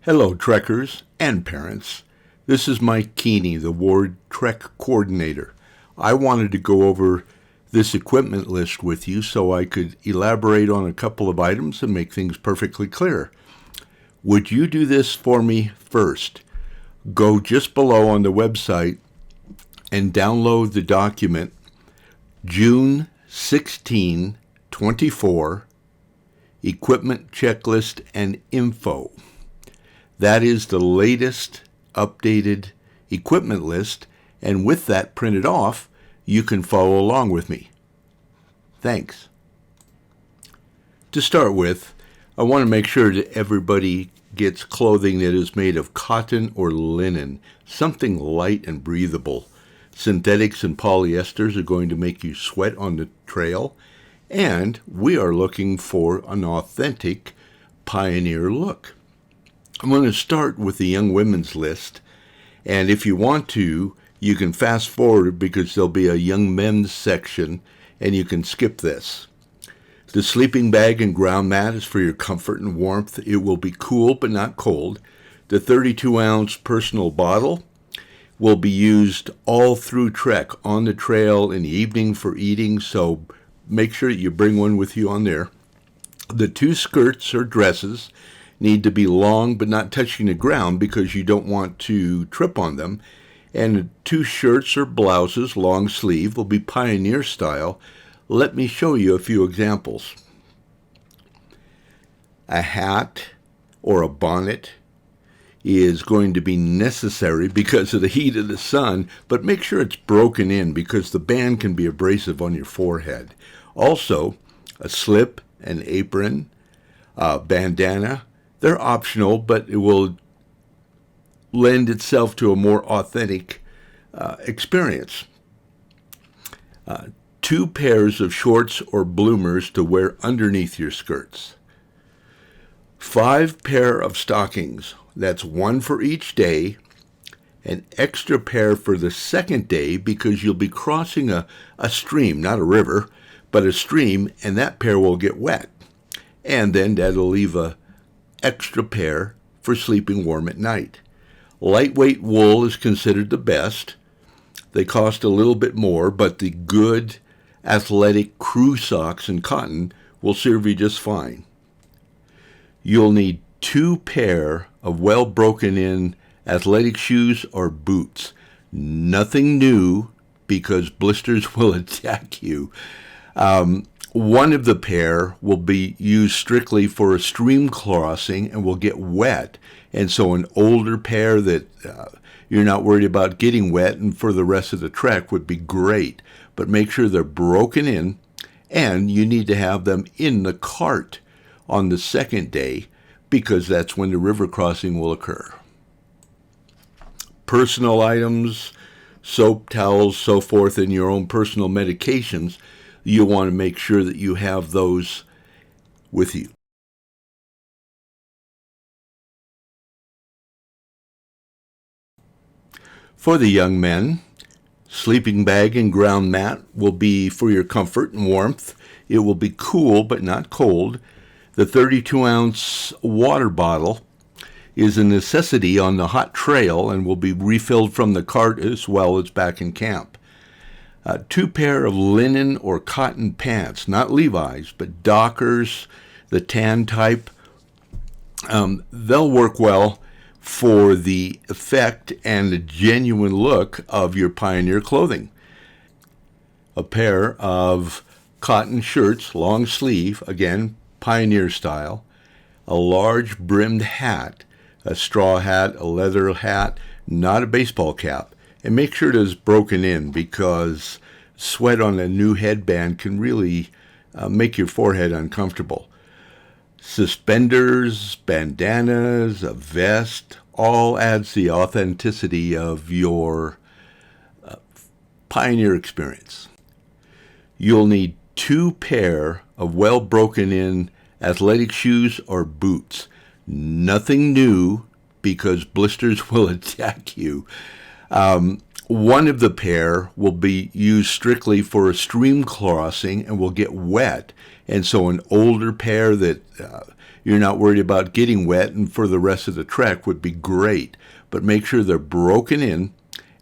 Hello, Trekkers and parents. This is Mike Keeney, the Ward Trek Coordinator. I wanted to go over this equipment list with you so I could elaborate on a couple of items and make things perfectly clear. Would you do this for me first? Go just below on the website and download the document June 16, 24, Equipment Checklist and Info. That is the latest updated equipment list, and with that printed off, you can follow along with me. Thanks. To start with, I want to make sure that everybody gets clothing that is made of cotton or linen, something light and breathable. Synthetics and polyesters are going to make you sweat on the trail, and we are looking for an authentic pioneer look. I'm going to start with the young women's list, and if you want to, you can fast forward because there'll be a young men's section, and you can skip this. The sleeping bag and ground mat is for your comfort and warmth. It will be cool but not cold. The 32-ounce personal bottle will be used all through trek, on the trail, in the evening for eating, so make sure that you bring one with you on there. The 2 skirts or dresses need to be long but not touching the ground because you don't want to trip on them. And the 2 shirts or blouses, long sleeve, will be pioneer style. Let me show you a few examples. A hat or a bonnet is going to be necessary because of the heat of the sun, but make sure it's broken in because the band can be abrasive on your forehead. Also, a slip, an apron, a bandana, they're optional, but it will lend itself to a more authentic experience. 2 pairs of shorts or bloomers to wear underneath your skirts. 5 pair of stockings. That's 1 for each day. An extra pair for the second day because you'll be crossing a stream, not a river, but a stream, and that pair will get wet. And then that'll leave a extra pair for sleeping warm at night. Lightweight wool is considered the best. They cost a little bit more, but the good athletic crew socks in cotton will serve you just fine. You'll need 2 pair of well broken in athletic shoes or boots. Nothing new because blisters will attack you. One of the pair will be used strictly for a stream crossing and will get wet. And so an older pair that you're not worried about getting wet and for the rest of the trek would be great. But make sure they're broken in, and you need to have them in the cart on the second day because that's when the river crossing will occur. Personal items, soap, towels, so forth, and your own personal medications, you want to make sure that you have those with you. For the young men, sleeping bag and ground mat will be for your comfort and warmth. It will be cool but not cold. The 32-ounce water bottle is a necessity on the hot trail and will be refilled from the cart as well as back in camp. 2 pair of linen or cotton pants, not Levi's, but Dockers, the tan type. They'll work well for the effect and the genuine look of your pioneer clothing. A pair of cotton shirts, long sleeve, again, pioneer style. A large brimmed hat, a straw hat, a leather hat, not a baseball cap. And make sure it is broken in because sweat on a new headband can really make your forehead uncomfortable. Suspenders, bandanas, a vest, all adds the authenticity of your pioneer experience. You'll need 2 pair of well broken in athletic shoes or boots. Nothing new because blisters will attack you. One of the pair will be used strictly for a stream crossing and will get wet. And so an older pair that you're not worried about getting wet, and for the rest of the trek would be great. But make sure they're broken in,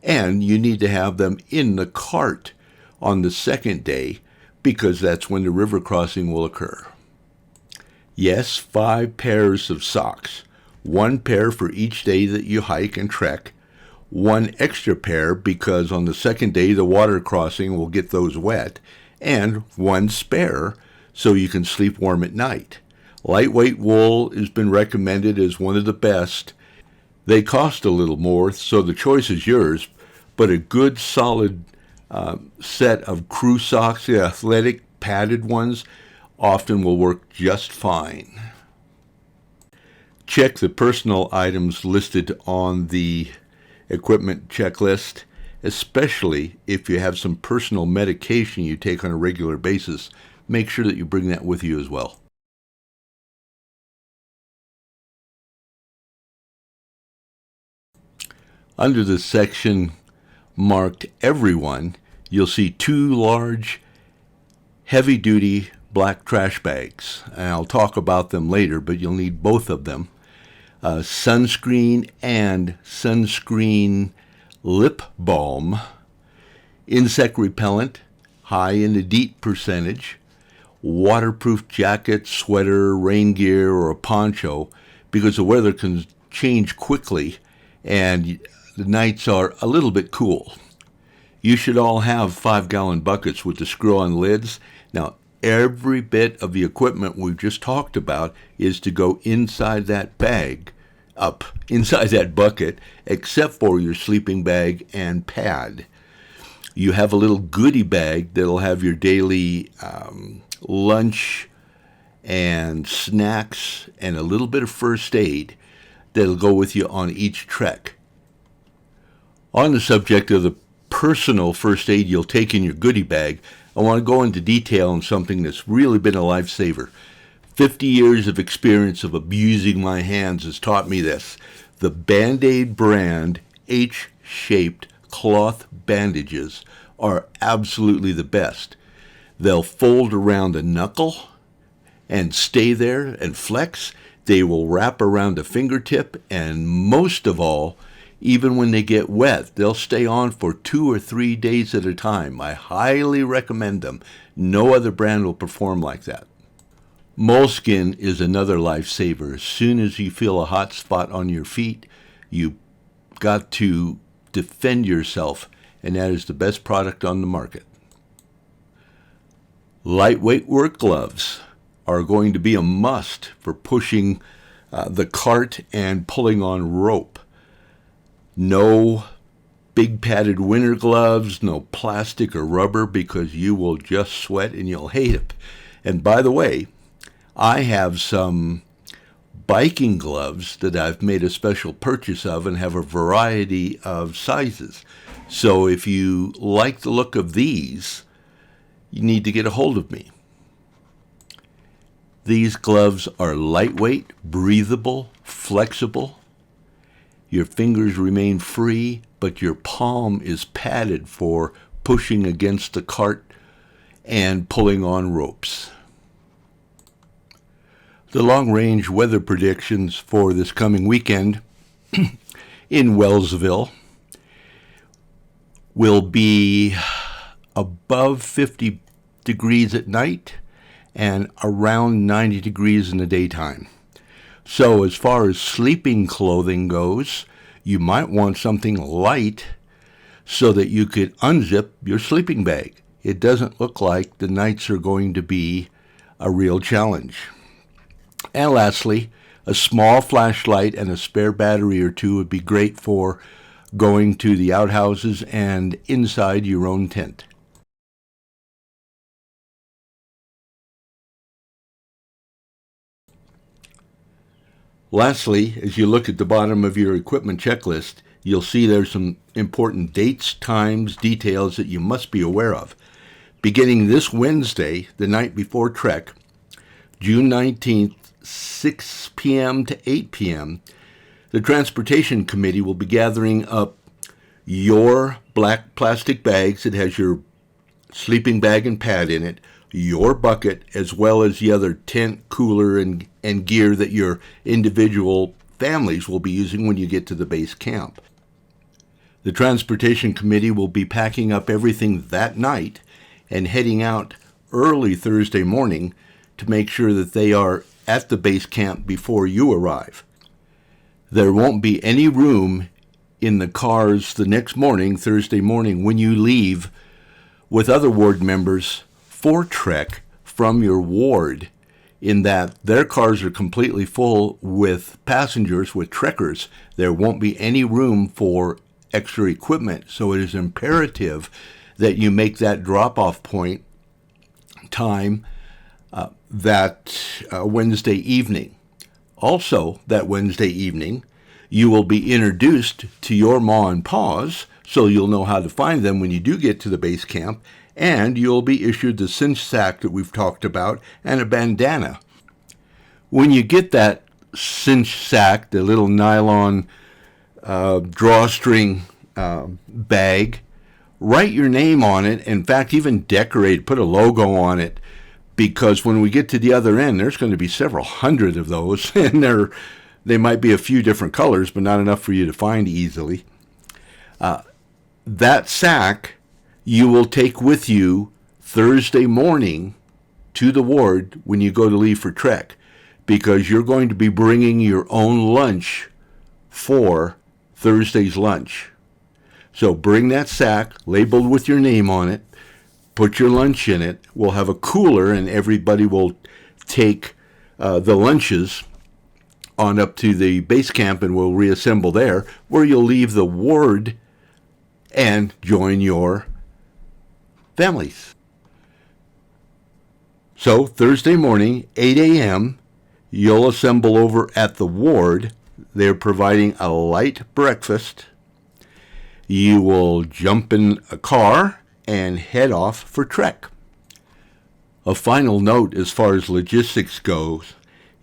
and you need to have them in the cart on the second day, because that's when the river crossing will occur. Yes, 5 pairs of socks, 1 pair for each day that you hike and trek, 1 extra pair because on the second day the water crossing will get those wet, and 1 spare so you can sleep warm at night. Lightweight wool has been recommended as one of the best. They cost a little more, so the choice is yours, but a good solid set of crew socks, the athletic padded ones, often will work just fine. Check the personal items listed on the equipment checklist, especially if you have some personal medication you take on a regular basis. Make sure that you bring that with you as well. Under the section marked Everyone, you'll see 2 large, heavy-duty black trash bags. And I'll talk about them later, but you'll need both of them. Sunscreen and sunscreen lip balm, insect repellent, high in the DEET percentage, waterproof jacket, sweater, rain gear, or a poncho, because the weather can change quickly and the nights are a little bit cool. You should all have 5-gallon buckets with the screw-on lids. Now, every bit of the equipment we've just talked about is to go inside that bag, up inside that bucket, except for your sleeping bag and pad. You have a little goodie bag that'll have your daily lunch and snacks and a little bit of first aid that'll go with you on each trek. On the subject of the personal first aid you'll take in your goodie bag, I want to go into detail on something that's really been a lifesaver. 50 years of experience of abusing my hands has taught me this. The Band-Aid brand H-shaped cloth bandages are absolutely the best. They'll fold around a knuckle and stay there and flex. They will wrap around a fingertip, and most of all, even when they get wet, they'll stay on for 2 or 3 days at a time. I highly recommend them. No other brand will perform like that. Moleskin is another lifesaver. As soon as you feel a hot spot on your feet, you've got to defend yourself, and that is the best product on the market. Lightweight work gloves are going to be a must for pushing the cart and pulling on rope. No big padded winter gloves, no plastic or rubber, because you will just sweat and you'll hate it. And by the way, I have some biking gloves that I've made a special purchase of and have a variety of sizes. So if you like the look of these, you need to get a hold of me. These gloves are lightweight, breathable, flexible. Your fingers remain free, but your palm is padded for pushing against the cart and pulling on ropes. The long-range weather predictions for this coming weekend in Wellsville will be above 50 degrees at night and around 90 degrees in the daytime. So as far as sleeping clothing goes, you might want something light so that you could unzip your sleeping bag. It doesn't look like the nights are going to be a real challenge. And lastly, a small flashlight and a spare battery or 2 would be great for going to the outhouses and inside your own tent. Lastly, as you look at the bottom of your equipment checklist, you'll see there's some important dates, times, details that you must be aware of. Beginning this Wednesday, the night before trek, June 19th, 6 p.m. to 8 p.m., the Transportation Committee will be gathering up your black plastic bags that has your sleeping bag and pad in it, your bucket, as well as the other tent, cooler, and gear that your individual families will be using when you get to the base camp. The Transportation Committee will be packing up everything that night and heading out early Thursday morning to make sure that they are at the base camp before you arrive. There won't be any room in the cars the next morning, Thursday morning, when you leave with other ward members for Trek from your ward, in that their cars are completely full with passengers, with trekkers. There won't be any room for extra equipment, so it is imperative that you make that drop-off point time that Wednesday evening. Also, that Wednesday evening, you will be introduced to your ma and pa's, so you'll know how to find them when you do get to the base camp, and you'll be issued the cinch sack that we've talked about and a bandana. When you get that cinch sack, the little nylon drawstring bag, write your name on it. In fact, even decorate, put a logo on it, because when we get to the other end, there's going to be several hundred of those, and they might be a few different colors, but not enough for you to find easily. That sack you will take with you Thursday morning to the ward when you go to leave for Trek, because you're going to be bringing your own lunch for Thursday's lunch. So bring that sack labeled with your name on it, put your lunch in it. We'll have a cooler, and everybody will take the lunches on up to the base camp, and we'll reassemble there, where you'll leave the ward and join your families. So Thursday morning, 8 a.m., you'll assemble over at the ward. They're providing a light breakfast. You will jump in a car and head off for Trek. A final note as far as logistics goes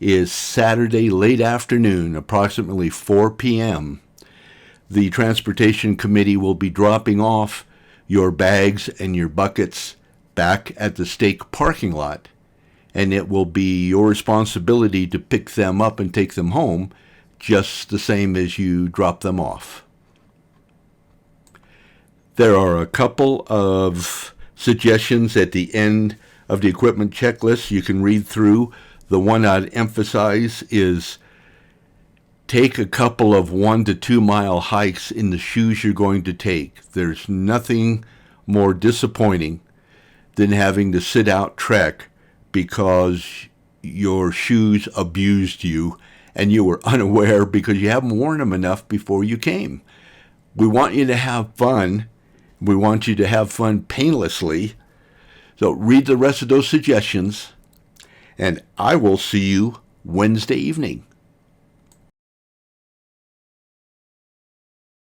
is Saturday late afternoon, approximately 4 p.m., the Transportation Committee will be dropping off your bags and your buckets back at the stake parking lot, and it will be your responsibility to pick them up and take them home, just the same as you drop them off. There are a couple of suggestions at the end of the equipment checklist you can read through. The one I'd emphasize is take a couple of 1 to 2 mile hikes in the shoes you're going to take. There's nothing more disappointing than having to sit out Trek because your shoes abused you and you were unaware because you haven't worn them enough before you came. We want you to have fun. We want you to have fun painlessly. So read the rest of those suggestions, and I will see you Wednesday evening.